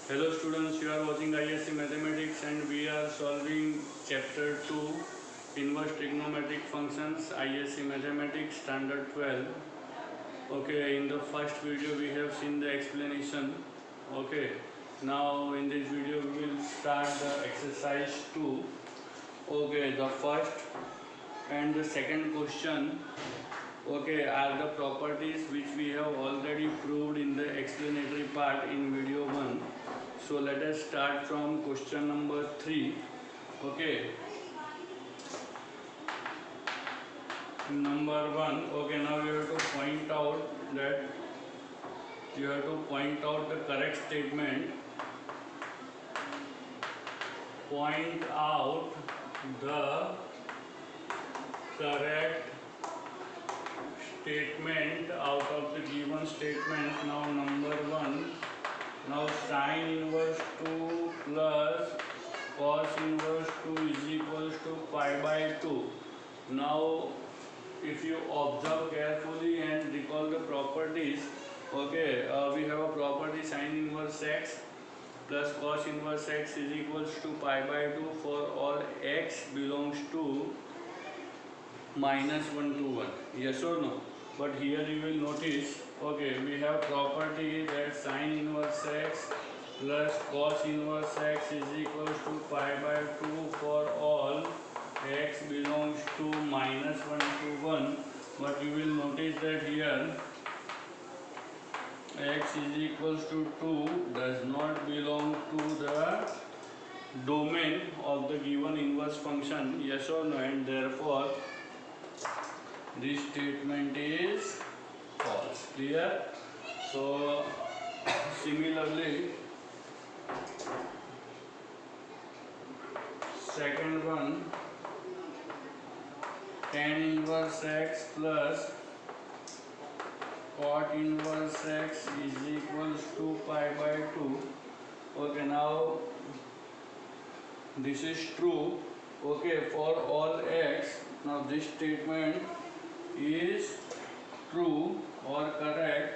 Hello students, you are watching ISC Mathematics and we are solving chapter 2 inverse trigonometric functions ISC Mathematics standard 12. Okay, in the first video we have seen the explanation. Okay, now in this video we will start the exercise 2. Okay, the first and the second question, okay, are the properties which we have already proved in the explanatory part in video 1. So let us start from question number 3. Okay, number 1. Okay, now you have to point out the correct statement. Point out the correct statement out of the given statements. Now number 1. Now sin inverse 2 plus cos inverse 2 is equals to pi by 2. Now if you observe carefully and recall the properties, okay, we have a property sin inverse x plus cos inverse x is equals to pi by 2 for all x belongs to -1 to 1. Yes or no? But here you will notice, okay, we have property that sin inverse x plus cos inverse x is equals to pi by 2 for all x belongs to -1 to 1. But you will notice that here x is equals to 2 does not belong to the domain of the given inverse function. Yes or no? And therefore this statement is false. Clear? So similarly, second one, tan inverse x plus cot inverse x is equals to pi by 2. Okay, now this is true, okay, for all x. Now this statement is true or correct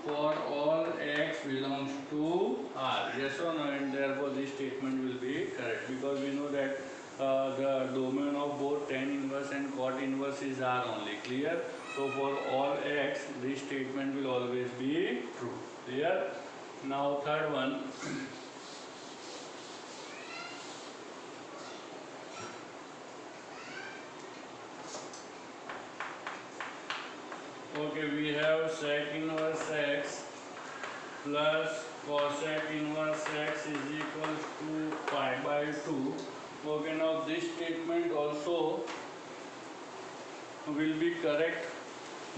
for all x belongs to R. Yes or no? And therefore this statement will be correct, because we know that the domain of both tan inverse and cot inverse is R only. Clear? So for all x this statement will always be true. Clear? Now third one. Okay, we have sec inverse x plus cosec inverse x is equals to pi by 2. Okay, now this statement also will be correct,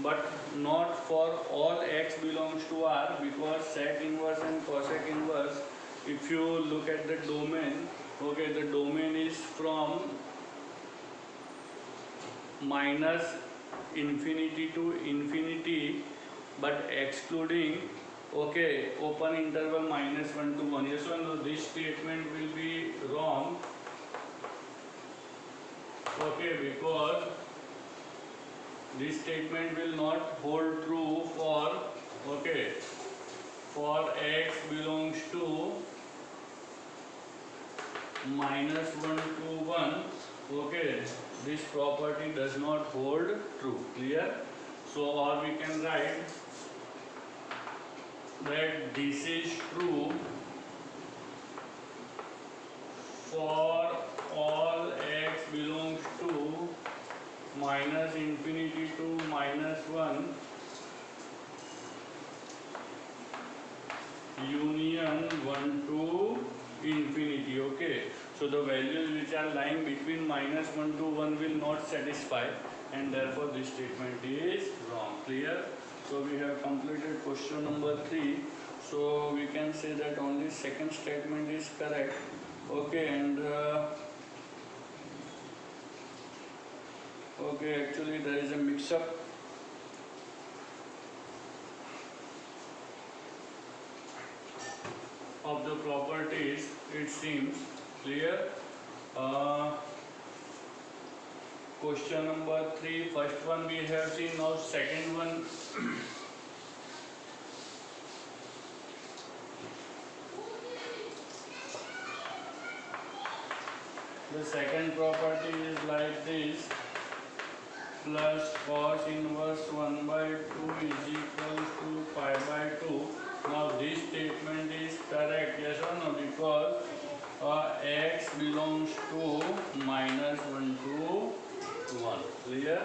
but not for all x belongs to R, because sec inverse and cosec inverse, if you look at the domain, okay, the domain is from minus infinity to infinity, but excluding, okay, open interval -1 to 1. Yes or no? This statement will be wrong, okay, because this statement will not hold true for, okay, for x belongs to -1 to 1. Okay, this property does not hold true. Clear? So, or we can write that this is true for all x belongs to minus infinity to -1 union 1 to infinity. Okay, so the values which are lying between -1 to 1 will not satisfy, and therefore this statement is wrong. Clear? So we have completed question number 3. So we can say that only second statement is correct. Okay, and okay, actually there is a mix-up. Of the properties, it seems. Clear? Question number 3, first one we have seen. Now second one the second property is like this, plus cos inverse 1 by 2 is equal to pi by 2. Now this statement is correct, yes or no? Because x belongs to minus 1 to 1. Clear?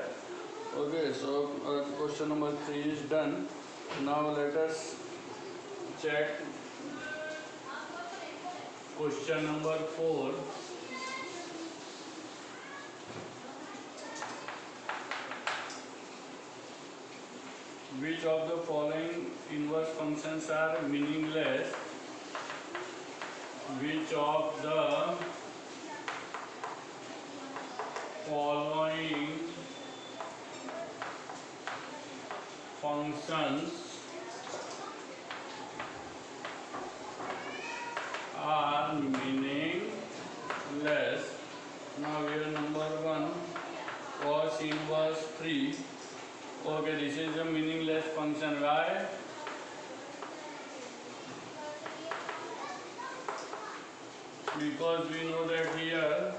Okay, so question number 3 is done. Now let us check question number 4. Which of the following inverse functions are meaningless? Which of the following functions are meaningless? Now here number 1, cos inverse 3. Okay, this is a meaningless function. Why? Because we know that here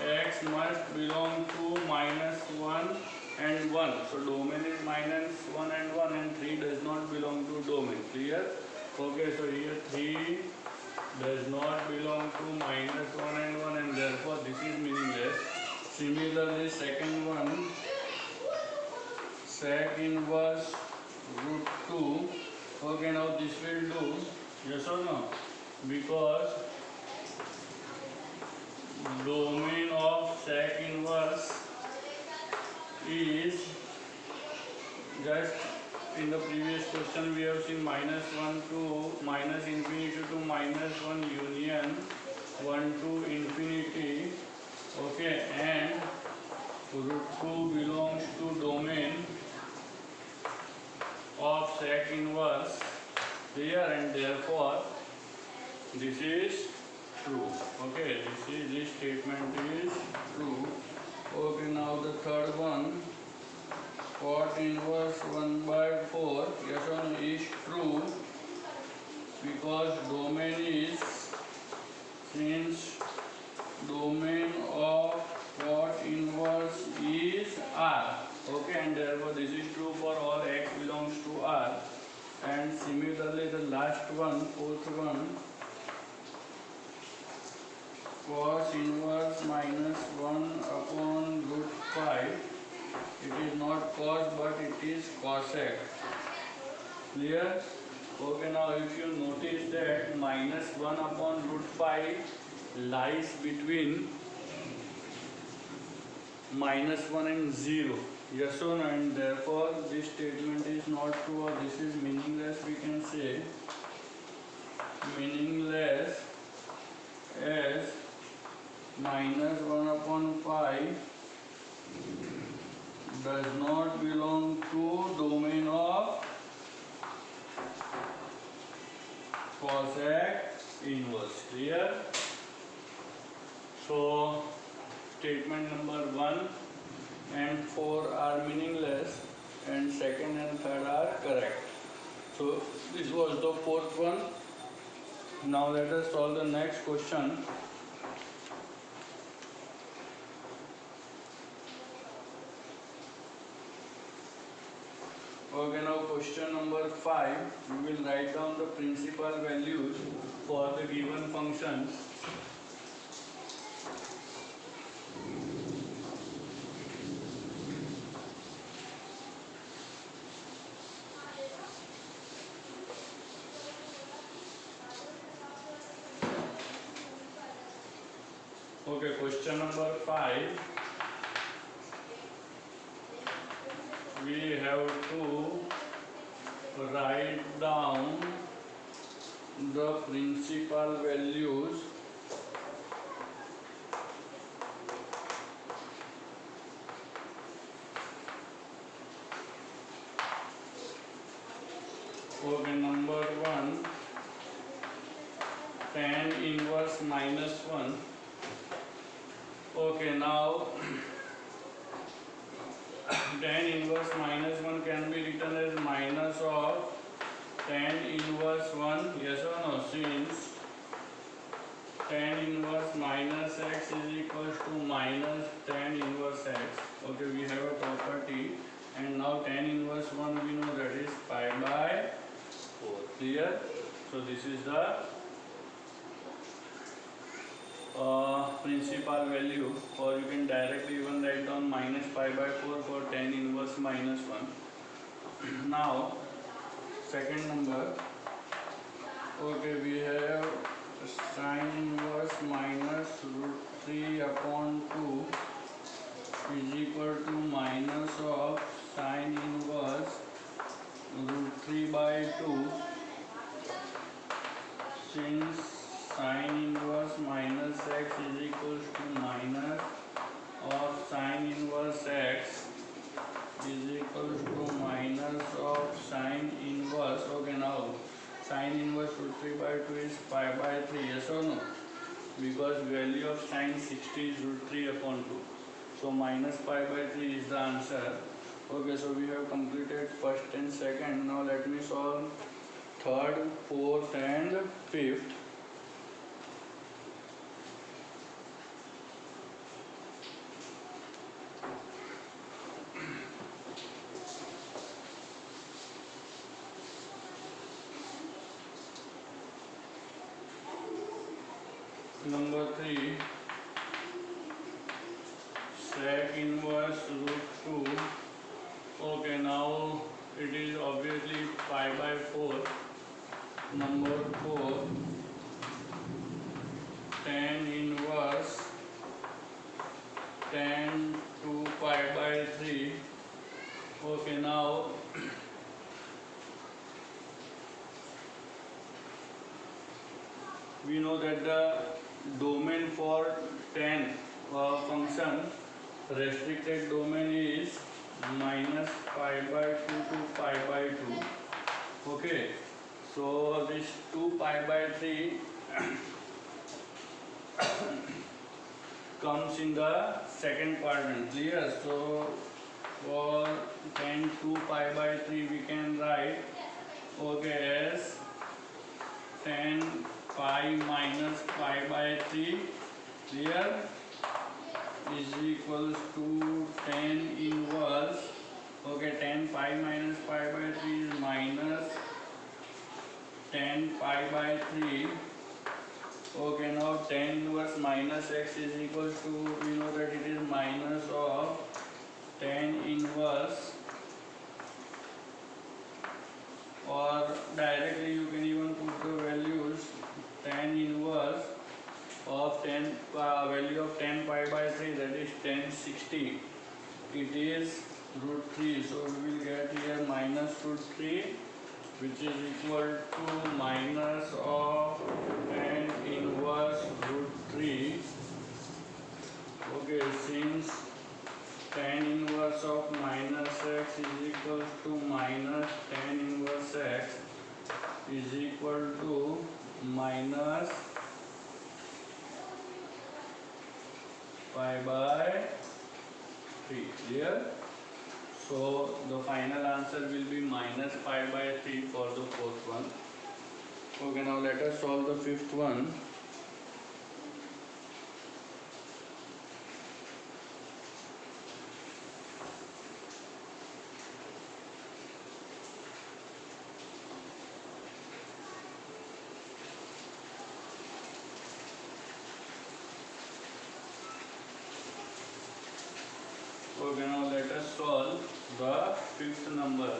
x must belong to minus 1 and 1. So domain is minus 1 and 1 and 3 does not belong to domain. Clear? Okay, so here 3 does not belong to minus 1 and 1 and therefore this is meaningless. Similarly, second one, sec inverse root 2. Okay, now this will do. Yes or no? Because domain of sec inverse is just in the previous question we have seen minus 1 to minus infinity to minus 1 union 1 to infinity. Okay, and root 2 belongs to domain of sec inverse here and therefore this is true. Okay, this statement is true. Okay, now the third one, cot inverse 1 by 4, yes or no, is true because domain is, since domain of cot inverse is R. Okay, and therefore this is true for all x belongs to R. And similarly the last one, fourth one, cos inverse minus 1 upon root 5. It is not cos but it is cosec. Clear? Okay, now if you notice that minus 1 upon root 5 lies between minus 1 and 0. Yes or no? And therefore this statement is not true or this is meaningless. We can say meaningless as minus 1 upon 5 does not belong to domain of cosec inverse. Clear? So statement number 1 and 4 are meaningless and second and third are correct. So this was the fourth one. Now let us solve the next question. Okay, now question number 5, we will write down the principal values for the given functions. Okay, question number 5. We have to write down the principal values Okay, number 1, tan inverse minus 1. Okay, now tan inverse minus 1 can be written as minus of tan inverse 1, yes or no, since tan inverse minus x is equals to minus tan inverse x. Okay, we have a property, and now tan inverse 1 we know that is pi by 4. Clear? So this is the principal value, or you can directly even write down minus pi by 4 for tan inverse minus 1. Now second number, okay, we have sin inverse minus root 3 upon 2 is equal to minus of sin inverse root 3 by 2, since sin inverse minus x is equals to minus of sin inverse x is equals to minus of sin inverse. Okay, now sin inverse root 3 by 2 is pi by 3, yes or no? Because value of sin 60 is root 3 upon 2. So minus pi by 3 is the answer. Okay, so we have completed first and second. Now let me solve third, fourth and fifth. Number 3, sec inverse root 2. Okay, now it is obviously pi by 4. Number 4, tan inverse tan 2 pi by 3. Okay, now we know that the domain for tan function, restricted domain is minus pi by 2 to pi by 2. Okay, so this 2 pi by 3 comes in the second quadrant. Clear? So for tan 2 pi by 3 we can write, okay, as tan pi minus pi by 3, clear, is equals to tan inverse, okay, tan pi minus pi by 3 is minus tan pi by 3. Okay, now tan inverse minus x is equals to, we know that it is minus of tan inverse, or directly you can even put the values tan inverse of value of tan pi by 3, that is tan 60. It is root 3, so we will get here minus root 3, which is equal to minus of tan inverse root 3. Okay, since tan inverse of minus x is equal to minus tan inverse x is equal to minus pi by 3. Clear? So the final answer will be minus pi by 3 for the fourth one. Okay, now let us solve the fifth one. Okay, now let us solve the fifth number.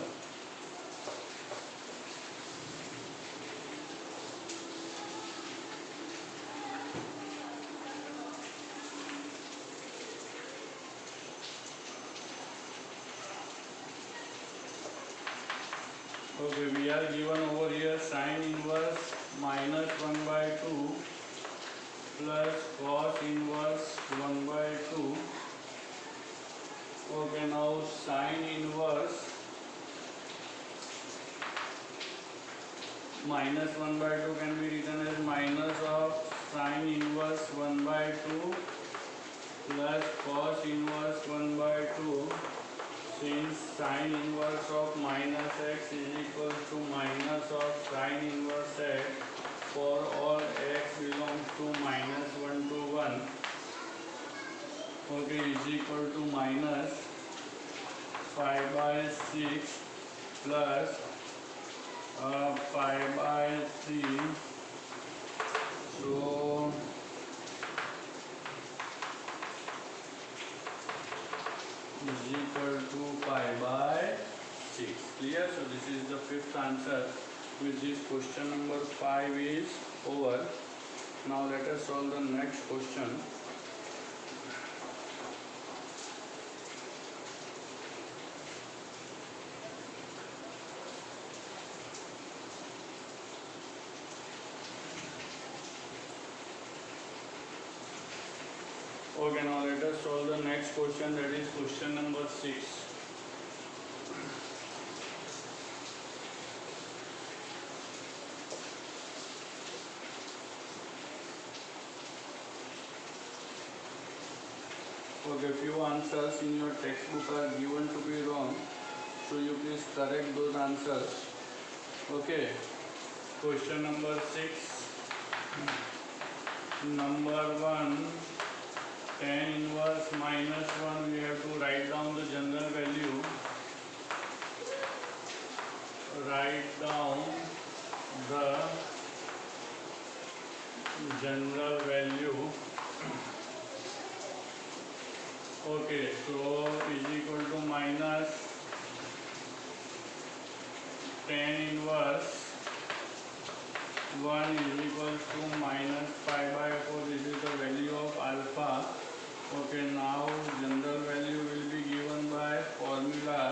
Okay, we are given over here sin inverse minus 1 by 2 plus cos inverse 1 by 2. Okay, now sin inverse minus 1 by 2 can be written as minus of sin inverse 1 by 2 plus cos inverse 1 by 2, since sin inverse of minus x is equal to minus of sin inverse x. for all x belongs to -1 to 1, okay, is equal to minus 5 by 6 plus 5 by 3. So is equal to 5 by 6. Clear? So this is the fifth answer. With this, question number 5 is over. Now let us solve the next question. Okay, now let us solve the next question, that is question number 6. Okay, few answers in your textbook are given to be wrong, so you please correct those answers. Okay, question number 6. Number 1, tan inverse -1, we have to write down the general value. Write down the general value. Okay, so is equal to minus tan inverse 1 is equal to minus 5 by 4. This is the value of alpha. Okay, now general value will be given by formula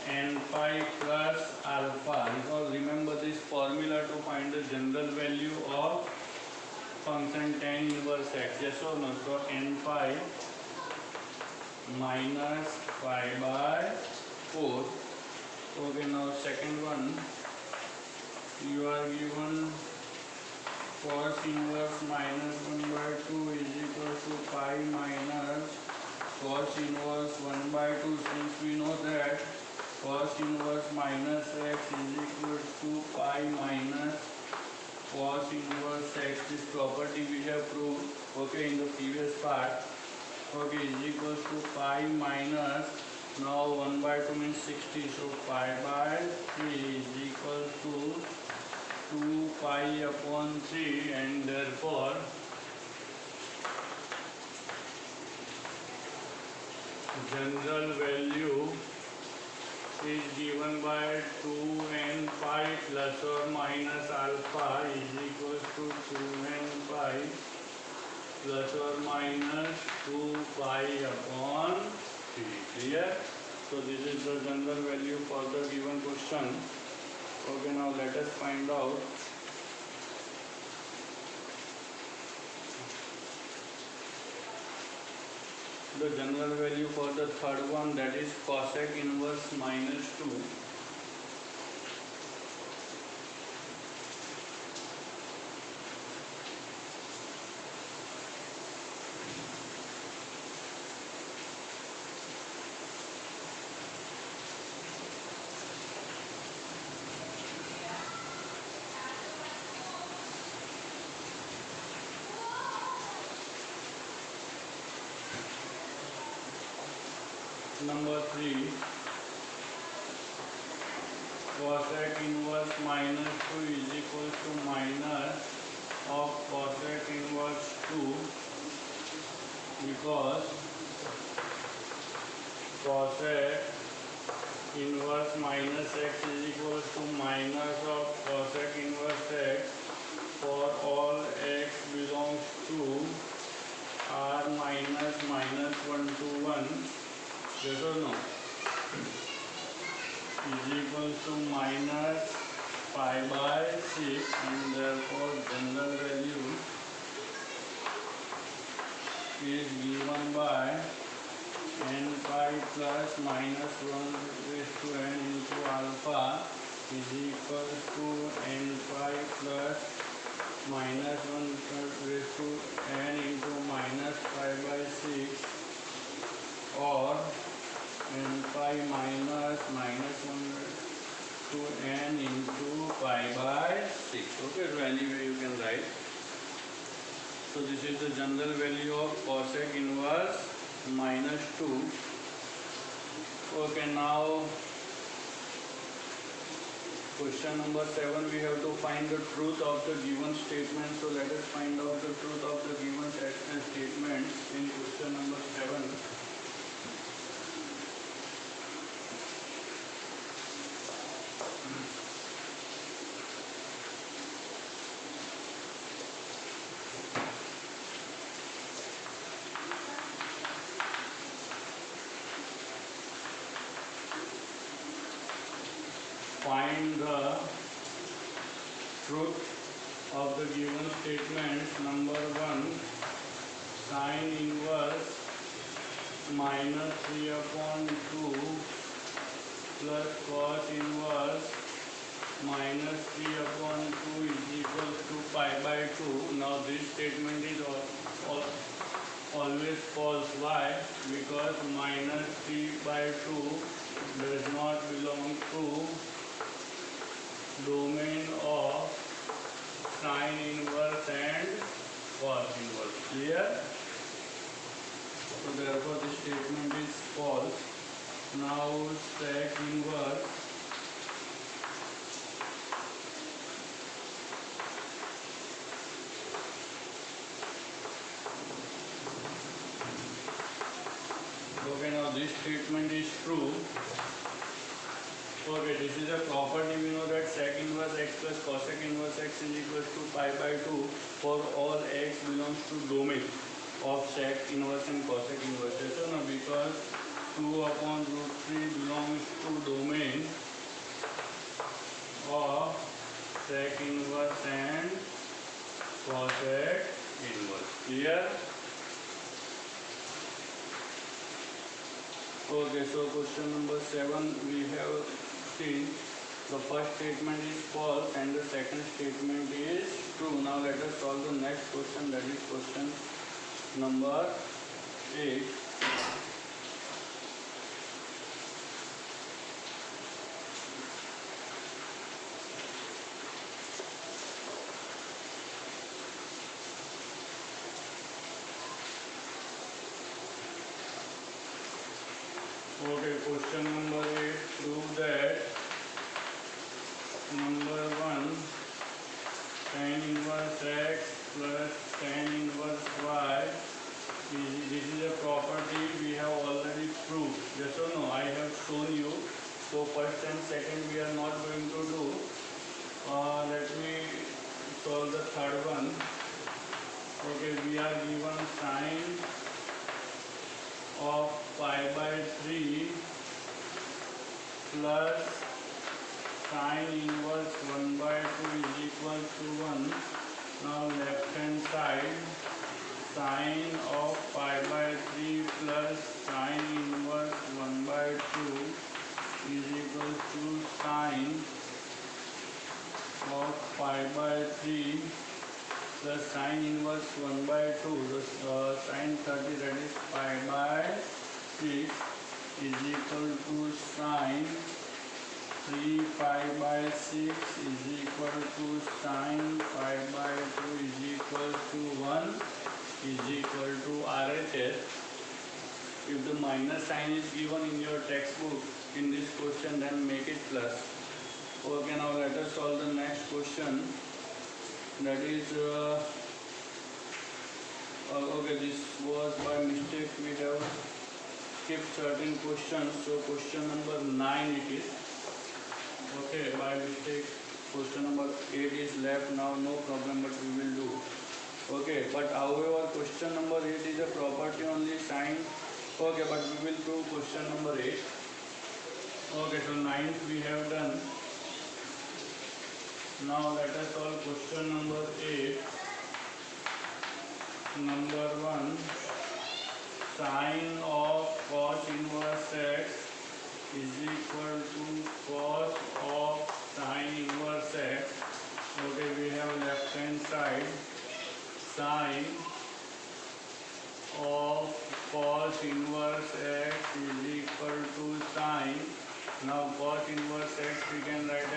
n pi plus alpha. Because remember this formula to find the general value of function tan inverse x. Yes or no? So n pi minus 5 by 4. Okay, now second one, you are given cos inverse -1 by 2 is equal to pi minus cos inverse 1 by 2. Since we know that cos inverse minus x is equal to pi minus cos inverse x, this property we have proved, okay, in the previous part. Okay, is equal to pi minus, now 1 by 2 means 60, so pi by 3 is equal to 2 pi upon 3, and therefore general value is given by 2n pi plus or minus alpha is equal to 2n pi plus or minus 2 pi upon 3. Clear? So this is the general value for the given question. Okay, now let us find out the general value for the third one, that is cosec inverse -2. Number 3, cosec inverse -2 is equal to minus of cosec inverse 2, because cosec inverse minus x is equal to minus of cosec inverse x for all x belongs to r minus -1 to 1. Yes or no? Is equal to minus 5 by 6, and therefore general value is given by n pi plus minus 1 raised to n into alpha is equal to n pi plus minus 1 raised to n into minus 5 by 6, or n pi minus -1 to n into pi by 6. Okay, so anyway you can write. So this is the general value of cosec inverse minus 2. Okay, now question number 7, we have to find the truth of the given statement. So let us find out the truth of the given statement in question number 7. Find the truth of the given statement. Number 1, sine inverse minus 3 upon 2 plus cos inverse minus 3 upon 2 is equal to pi by 2. Now this statement is always false. Why? Because minus 3 by 2 does not belong to domain of sine inverse and cos inverse. Clear? So therefore this statement is false. Now sec inverse okay, now this statement is true. Okay, this is a property. We know that sec inverse x plus cosec inverse x is equal to pi by 2 for all x belongs to domain of sec inverse and cosec inverse. So now because 2 upon root 3 belongs to domain of sec inverse and cosec inverse. Clear? Okay, so question number 7 we have seen the first statement is false and the second statement is true. Now let us solve the next question, that is question number 8. Okay, question number 8, prove that number 1 tan inverse x plus tan inverse y this is a property we have already proved. Yes or no? I have shown you. So first and second we are not going to do. Let me solve the third one. Okay, we are given sine of pi by 3 plus sine inverse 1 by 2 is equal to 1. Now left hand side, sine of pi by 3 plus sine inverse 1 by 2 is equal to sine of pi by 3 plus sine inverse 1 by 2. The sine 30, that is pi by 6 is equal to sine 3 pi by 6 is equal to sine pi by 2 is equal to 1 is equal to RHS. If the minus sign is given in your textbook in this question, then make it plus. Okay, now let us solve the next question. That is okay, this was by mistake, we have skipped certain questions. So question number 9 it is. Okay, by mistake question number 8 is left. Now no problem, but we will do. Okay, but however question number 8 is a property only sign. Okay, but we will prove question number 8. Okay, so 9th we have done. Now let us solve question number 8. Number 1, sine of cos inverse x is equal to cos of sine inverse x. Okay, we have left hand side, sine of cos inverse x is equal to sine. Now cos inverse x we can write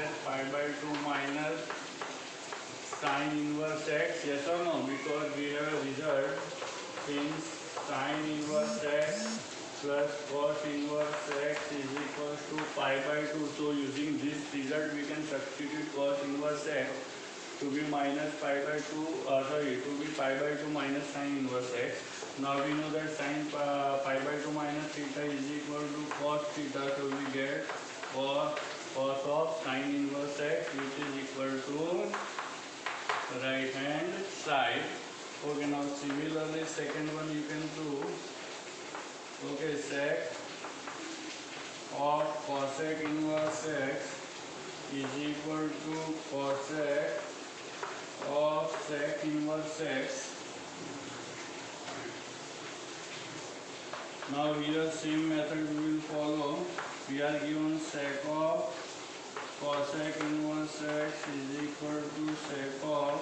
sine inverse x? Yes or no? Because we have a result since sine inverse x plus cos inverse x is equals to pi by 2. So using this result we can substitute cos inverse x to be minus pi by 2, to be pi by 2 minus sine inverse x. Now we know that sine pi by 2 minus theta is equal to cos theta, so we get cos of sine inverse x, which is equal to right hand side. Okay, now similarly second one you can do. Okay, sec of cosec inverse x is equal to cosec of sec inverse x. Now here same method we will follow. We are given sec of cosec inverse x is equal to sec of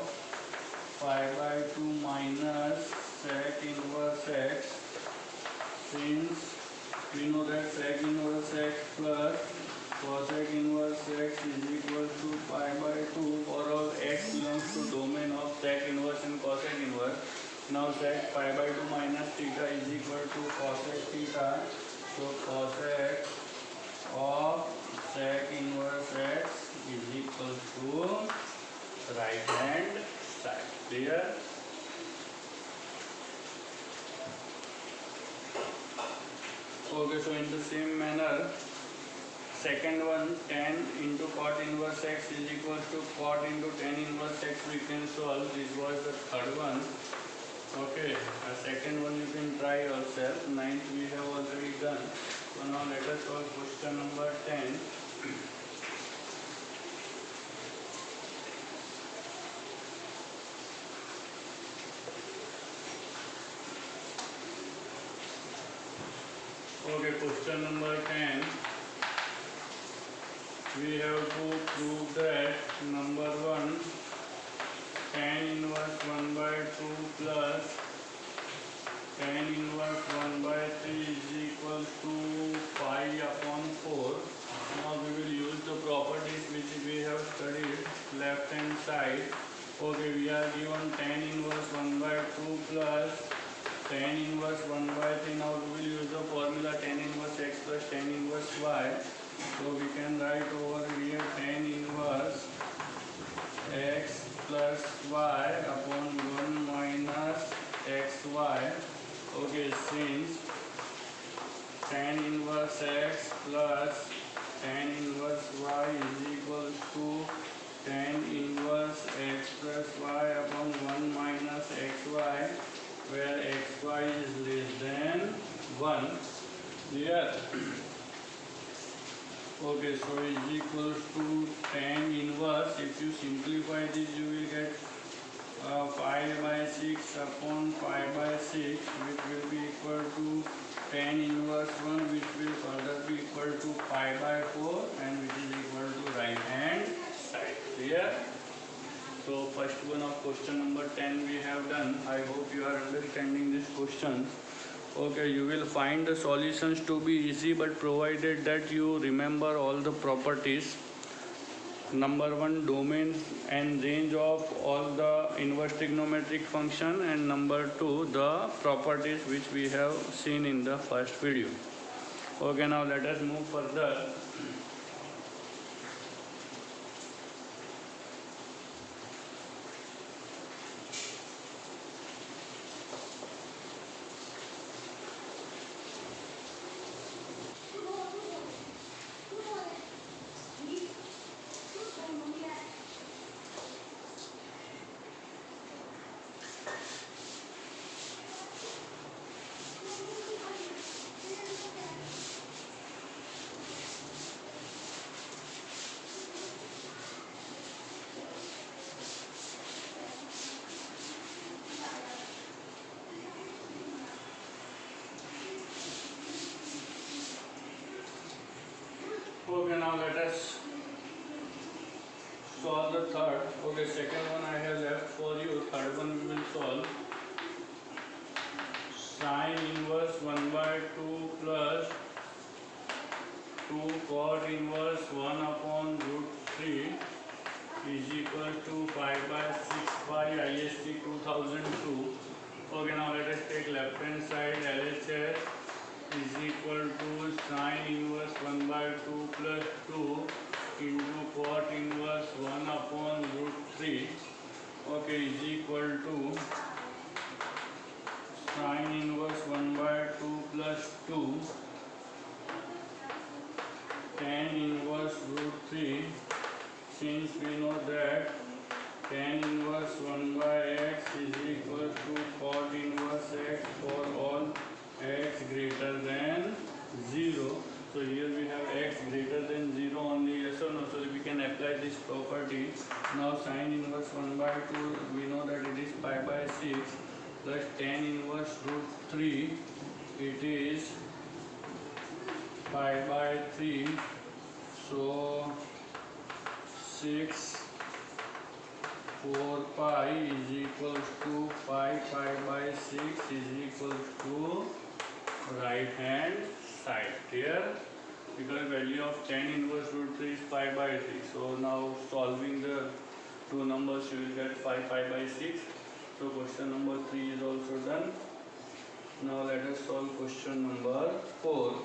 pi by 2 minus sec inverse x. Since we know that sec inverse x plus cosec inverse x is equal to pi by 2 for all x belongs to domain of sec inverse and cosec inverse. Now sec pi by 2 minus theta is equal to cosec theta. So cosec of sec inverse x is equal to right hand side. Clear? Okay, so in the same manner, second one, tan into cot inverse x is equal to cot into tan inverse x we can solve. This was the third one. Okay, second one you can try yourself. Ninth we have already done. So now let us solve question number 10. Okay, question number 10. We have to prove that number 1, tan inverse 1 by 2 plus tan inverse 1 by 3 is equal to pi upon 4. Now we will use the properties which we have studied left hand side. Okay, we are given tan inverse 1 by 2 plus tan inverse 1 by 3. Now we will use the formula tan inverse x plus tan inverse y. So we can write over here tan inverse x plus y upon 1 minus xy. Okay, since tan inverse x plus tan inverse y is equal to tan inverse x plus y upon 1 minus xy, where xy is less than 1. Clear? Okay, so is equals to tan inverse. If you simplify this, you will get pi by 6 upon pi by 6, which will be equal to tan inverse 1, which will further be equal to pi by 4, and which is equal to right hand side. Clear? So first one of question number 10 we have done. I hope you are understanding this question. Okay, you will find the solutions to be easy, but provided that you remember all the properties. Number 1, domain and range of all the inverse trigonometric function, and number 2, the properties which we have seen in the first video. Okay, now let us move further. Okay, now let us solve the third. Okay, second one I have left for you. Third one we will solve. Sine inverse 1 by 2 plus 2 cot inverse 1 upon root 3 is equal equals to 5 by 6 by IST 2002. Okay, now let us take left hand side. LHS is equal to sine inverse 1 by 2 plus 2 into cot inverse 1 upon root 3. Okay, is equal to sine inverse 1 by 2 plus 2 tan inverse root 3. Since we know that tan inverse 1 by x is equal to cot inverse x for all x greater than 0. So here we have x greater than 0 only, yes or no? So we can apply this property. Now sine inverse 1 by 2, we know that it is pi by 6 plus tan inverse root 3, it is pi by 3. So 6 4 pi is equals to pi by 6 is equals to right hand side here, because value of tan inverse root 3 is pi by 3. So now solving the two numbers you will get pi by 6. So question number 3 is also done. Now let us solve question number 4.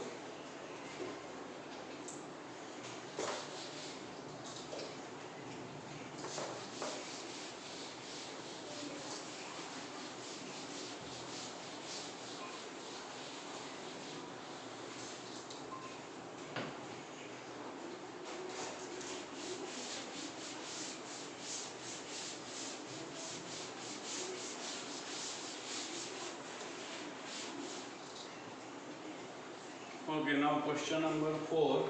Okay, now question number 4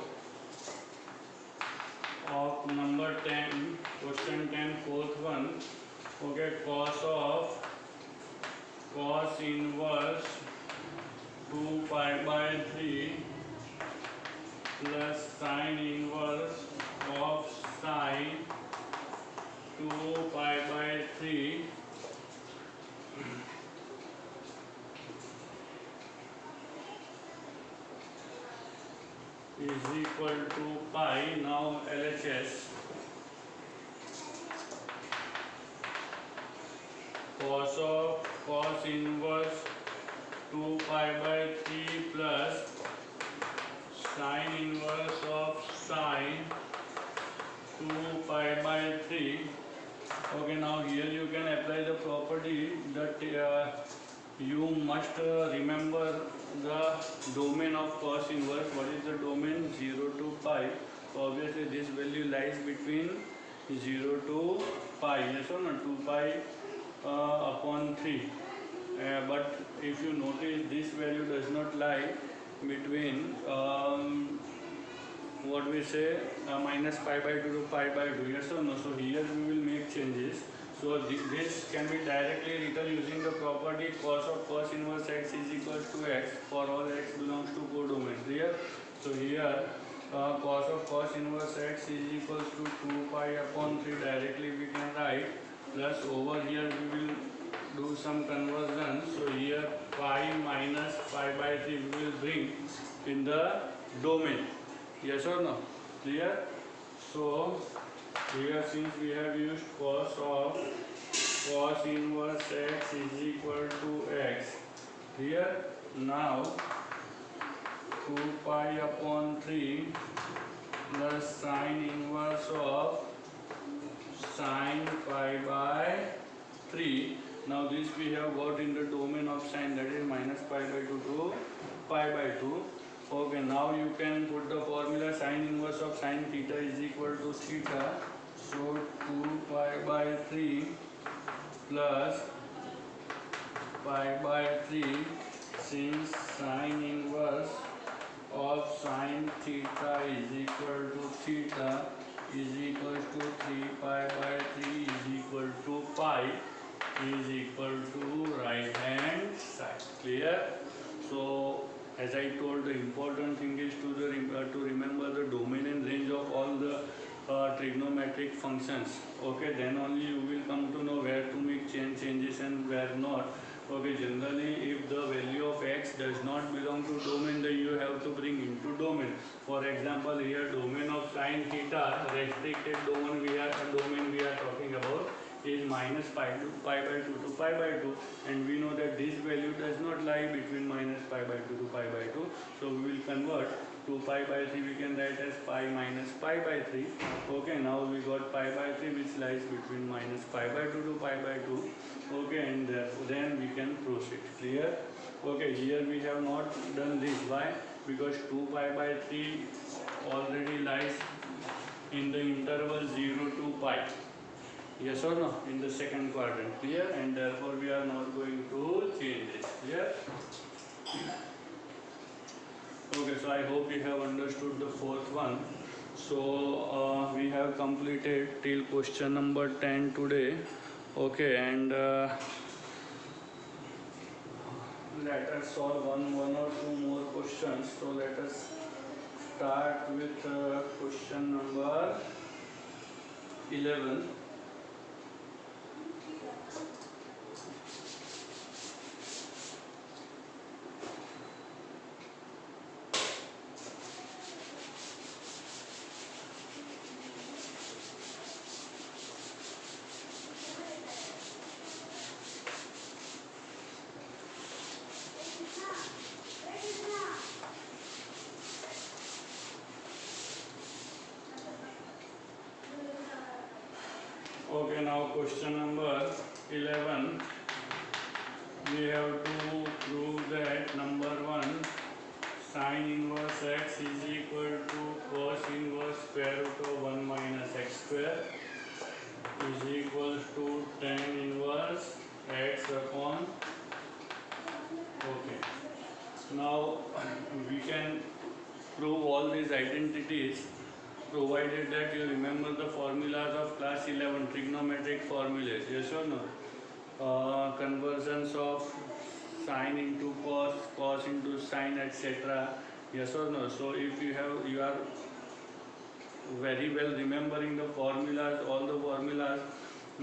of number 10, question 10, fourth one. Okay, cos inverse 2 pi by 3 plus sine inverse of sine 2 pi by 3 is equal to pi. Now LHS cos inverse 2 pi by 3 plus sine inverse of sine 2 pi by 3. Okay, now here you can apply the property that you must remember the domain of cos inverse. What is the domain? 0 to pi. So obviously this value lies between 0 to pi, yes or no? 2 pi upon 3. But if you notice, this value does not lie between what we say minus pi by 2 to pi by 2, yes or no? So here we will make changes. So this can be directly written using the property cos inverse x is equals to x for all x belongs to codomain. Clear? So here cos inverse x is equals to 2 pi upon 3 directly we can write, plus over here we will do some conversion. So here pi minus pi by 3 we will bring in the domain, yes or no? Clear? So here since we have used cos inverse x is equal to x, here now 2 pi upon 3 plus sine inverse of sine pi by 3. Now this we have got in the domain of sine, that is minus pi by 2 to pi by 2. Okay, now you can put the formula sine inverse of sine theta is equal to theta. So 2 pi by 3 plus pi by 3, since sine inverse of sine theta is equal to theta is equal to 3 pi by 3 is equal to pi is equal to right hand side. Clear? So as I told, the important thing is to remember the domain and range of all the trigonometric functions. Okay, then only you will come to know where to make changes and where not. Okay, generally if the value of x does not belong to domain, then you have to bring into domain. For For example, here domain of sine theta, restricted domain we are talking about is minus pi by 2 to pi by 2, and we know that this value does not lie between minus pi by 2 to pi by 2, so we will convert 2 pi by 3 we can write as pi minus pi by 3. Okay, now we got pi by 3 which lies between minus pi by 2 to pi by 2. Okay, and then we can proceed. Clear? Okay, here we have not done this. Why? Because 2 pi by 3 already lies in the interval 0 to pi. Yes or no? In the second quadrant. Clear? And therefore we are not going to change this. Clear? Okay, so I hope you have understood the fourth one. So we have completed till question number 10 today. Okay, and let us solve one or two more questions. So let us start with question number 11. Okay, now question number 11. We have to prove that number 1, sine inverse x is equal to cos inverse square root of 1 minus x square is equal to tan inverse x upon. Okay, now we can prove all these identities provided that you remember the formulas of class 11, trigonometric formulas. Yes or no? Conversions of sine into cos, cos into sine, etc. Yes or no? So if you are very well remembering the formulas, all the formulas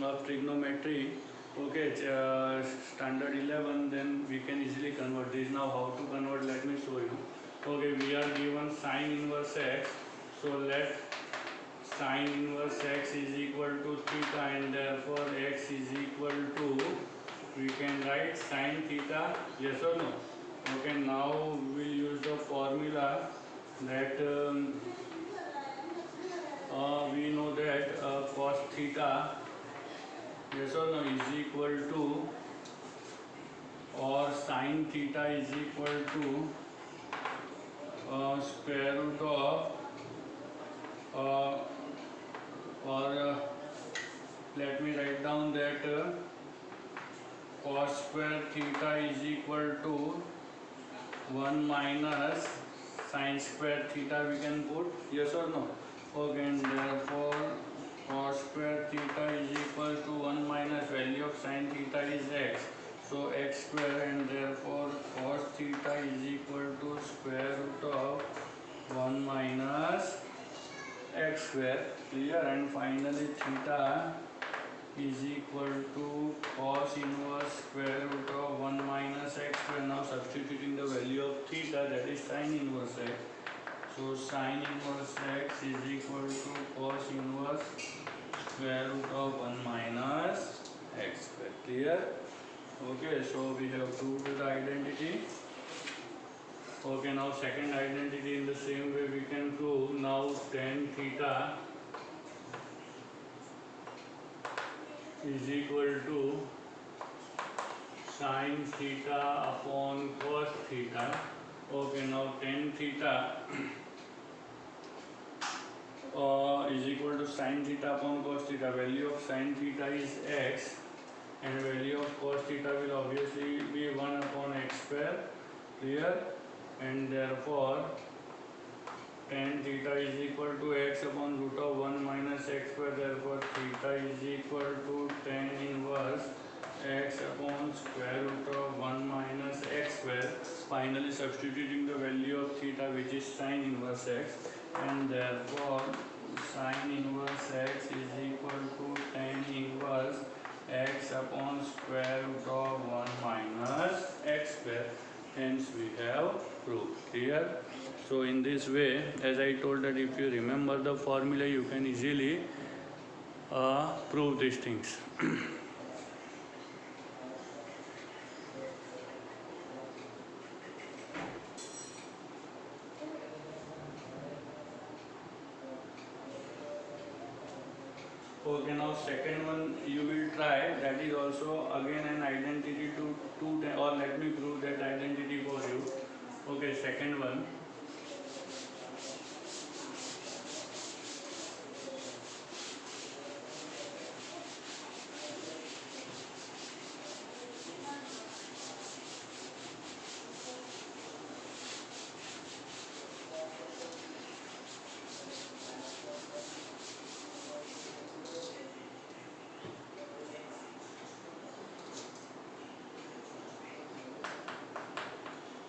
of trigonometry, okay, standard 11, then we can easily convert this. Now how to convert, let me show you. Okay, we are given sine inverse x, so let sine inverse x is equal to theta, and therefore x is equal to, we can write sine theta. Yes or no? Okay, now we will use the formula that we know that cos theta, yes or no, is equal to, or sine theta is equal to square root of let me write down that cos square theta is equal to 1 minus sine square theta we can put. Yes or no? Okay, and therefore cos square theta is equal to 1 minus value of sine theta is x. So x square, and therefore cos theta is equal to square root of 1 minus x square. Clear? And finally theta is equal to cos inverse square root of 1 minus x square. Now substituting the value of theta, that is sine inverse x. So sine inverse x is equal to cos inverse square root of 1 minus x square. Clear? Okay, so we have proved the identity. Okay, now second identity in the same way we can prove. Now tan theta is equal to sine theta upon cos theta. Okay, now tan theta is equal to sine theta upon cos theta. Value of sine theta is x, and value of cos theta will obviously be 1 upon x square. Clear? And therefore tan theta is equal to x upon root of 1 minus x square. Therefore theta is equal to tan inverse x upon square root of 1 minus x square. Finally substituting the value of theta, which is sine inverse x, and therefore sine inverse x is equal to tan inverse x upon square root of 1 minus x square. Hence we have proved. Clear? So in this way, as I told that if you remember the formula, you can easily prove these things. Okay, now second one you will try, that is also again an identity to or let me prove that identity for you. Okay, second one.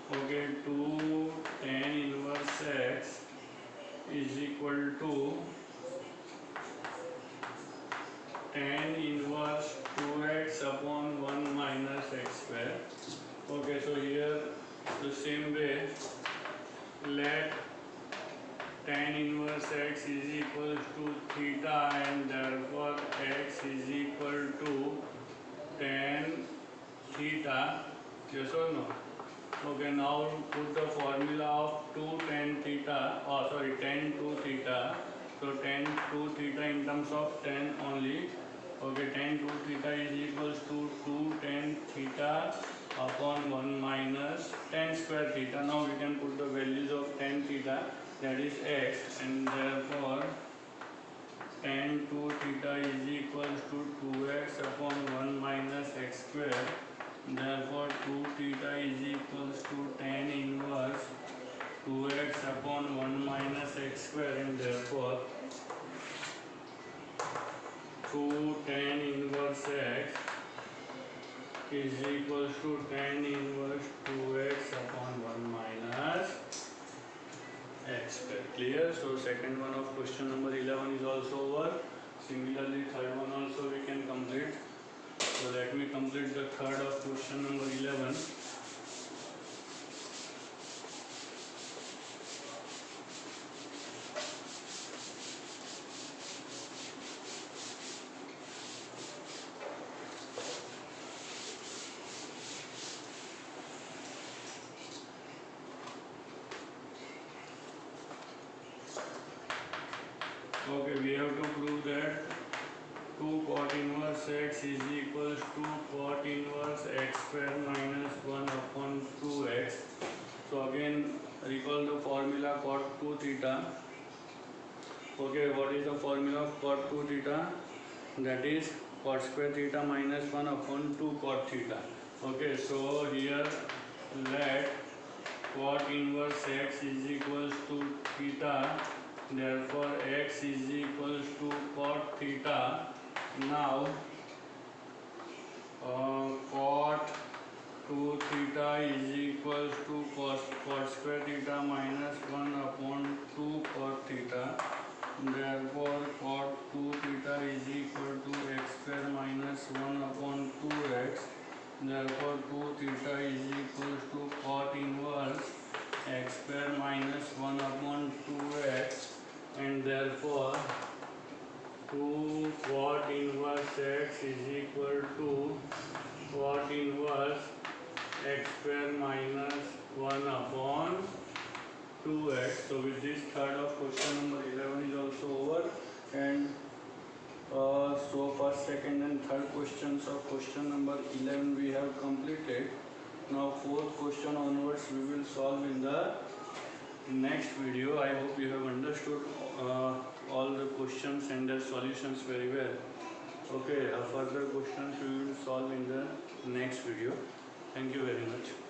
Okay, 2 tan inverse x is equal to tan inverse 2x upon 1 minus x square. Okay, so here the same way, let tan inverse x is equal to theta and therefore x is equal to tan theta. Yes or no? Okay, now put the formula of 2 tan theta, tan 2 theta. So tan 2 theta in terms of tan only. Okay, tan 2 theta is equals to 2 tan theta upon 1 minus tan square theta. Now we can put the values of tan theta, that is x, and therefore tan 2 theta is equals to 2x upon 1 minus x square. Therefore 2 theta is equals to tan inverse 2x upon 1 minus x square, and therefore 2 tan inverse x is equals to tan inverse 2x upon 1 minus x square. Clear? So second one of question number 11 is also over. Similarly third one also we can complete. So let me complete the third of question number 11. Okay, we have to prove that 2 cot inverse x is equals to cot inverse x square minus 1 upon 2x. So again recall the formula cot 2 theta. Okay, what is the formula of cot 2 theta? That is cot square theta minus 1 upon 2 cot theta. Okay, so here let cot inverse x is equals to theta, therefore x is equals to cot theta. Now cot 2 theta is equals to cot square theta minus 1 upon 2 cot theta. Therefore cot 2 theta is equal to x square minus 1 upon 2x. Therefore 2 theta is equals to cot inverse x square minus 1 upon 2x, and therefore 2 cot inverse x is equal to cot inverse x square minus 1 upon 2x. So with this third of question number 11 is also over, and so first, second and third questions of question number 11 we have completed. Now fourth question onwards we will solve in the next video. I hope you have understood all the questions and their solutions very well. Okay, further questions we will solve in the next video. Thank you very much.